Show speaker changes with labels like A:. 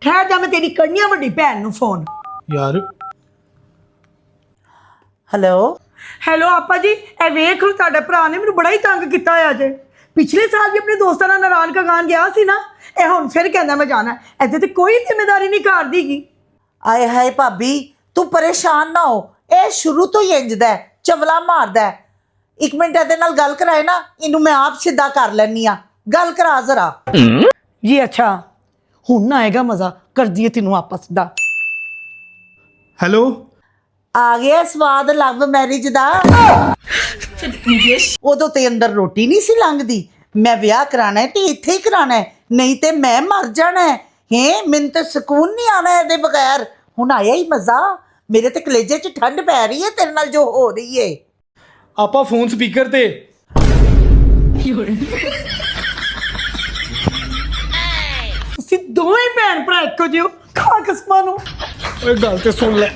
A: ਠਹਿਰ ਜਾ, ਮੈਂ ਤੇਰੀ ਕਰਨੀ ਆ ਵੱਡੀ ਭੈਣ ਨੂੰ ਫੋਨ।
B: ਯਾਰ
C: ਹੈਲੋ
A: ਹੈਲੋ ਆਪਾ ਜੀ, ਇਹ ਵੇਖ ਲਓ ਤੁਹਾਡੇ ਭਰਾ ਨੇ ਮੈਨੂੰ ਬੜਾ ਹੀ ਤੰਗ ਕੀਤਾ ਹੋਇਆ ਜੇ। ਪਿਛਲੇ ਸਾਲ ਵੀ ਆਪਣੇ ਦੋਸਤਾਂ ਨਾਲ ਨਾਰਾਇਣ ਕਗਾਨ ਗਿਆ ਸੀ ਨਾ, ਇਹ ਹੁਣ ਫਿਰ ਕਹਿੰਦਾ ਮੈਂ ਜਾਣਾ। ਇੱਥੇ ਤੇ ਕੋਈ ਜ਼ਿੰਮੇਵਾਰੀ ਨਹੀਂ ਘਰ ਦੀਗੀ।
C: ਆਏ ਹਾਏ ਭਾਬੀ, ਤੂੰ ਪਰੇਸ਼ਾਨ ਨਾ ਹੋ। ਇਹ ਸ਼ੁਰੂ ਤੋਂ ਹੀ ਇੰਜਦਾ ਹੈ, ਚਵਲਾ ਮਾਰਦਾ ਹੈ। 1 ਮਿੰਟ ਇਹਦੇ ਨਾਲ ਗੱਲ ਕਰਾਏ ਨਾ, ਇਹਨੂੰ ਮੈਂ ਆਪ ਸਿੱਧਾ ਕਰ ਲੈਣੀ ਆ। ਗੱਲ ਕਰਾ ਜ਼ਰਾ।
A: ਜੀ ਅੱਛਾ, ਹੁਣ ਨਾ ਆਏਗਾ ਮਜ਼ਾ, ਕਰਦੀ ਹੈ ਤੈਨੂੰ ਆਪਸ ਦਾ।
B: ਹੈਲੋ
C: ਆ ਗਿਆ ਸਵਾਦ ਲਵ ਮੈਰਿਜ ਦਾ। ਉਦੋਂ ਤੇ ਅੰਦਰ ਰੋਟੀ ਨਹੀਂ ਸੀ ਲੰਘਦੀ। ਮੈਂ ਵਿਆਹ ਕਰਾਣਾ ਹੈ ਤੇ ਇੱਥੇ ਹੀ ਕਰਾਣਾ ਹੈ, ਨਹੀਂ ਤੇ ਮੈਂ ਮਰ ਜਾਣਾ ਹੈ। ਮੈਨੂੰ ਤੇ ਸਕੂਨ ਨਹੀਂ ਆਣਾ ਇਹਦੇ ਬਗੈਰ। ਹੁਣ ਆਇਆ ਹੀ ਮਜ਼ਾ। ਮੇਰੇ ਤੇ ਕਲੇਜੇ 'ਚ ਠੰਡ ਪੈ ਰਹੀ ਹੈ ਤੇਰੇ ਨਾਲ ਜੋ ਹੋ ਰਹੀ ਹੈ।
B: ਆਪਾਂ ਫੋਨ ਸਪੀਕਰ ਤੇ।
A: ਤੁਸੀਂ ਦੋਵੇਂ ਭੈਣ ਭਰਾ ਇੱਕੋ ਜਿਹੇ ਹੋ, ਖਾ ਕਸਮਾਂ ਨੂੰ।
B: ਓਏ ਗੱਲ ਤੇ ਸੁਣ ਲੈ।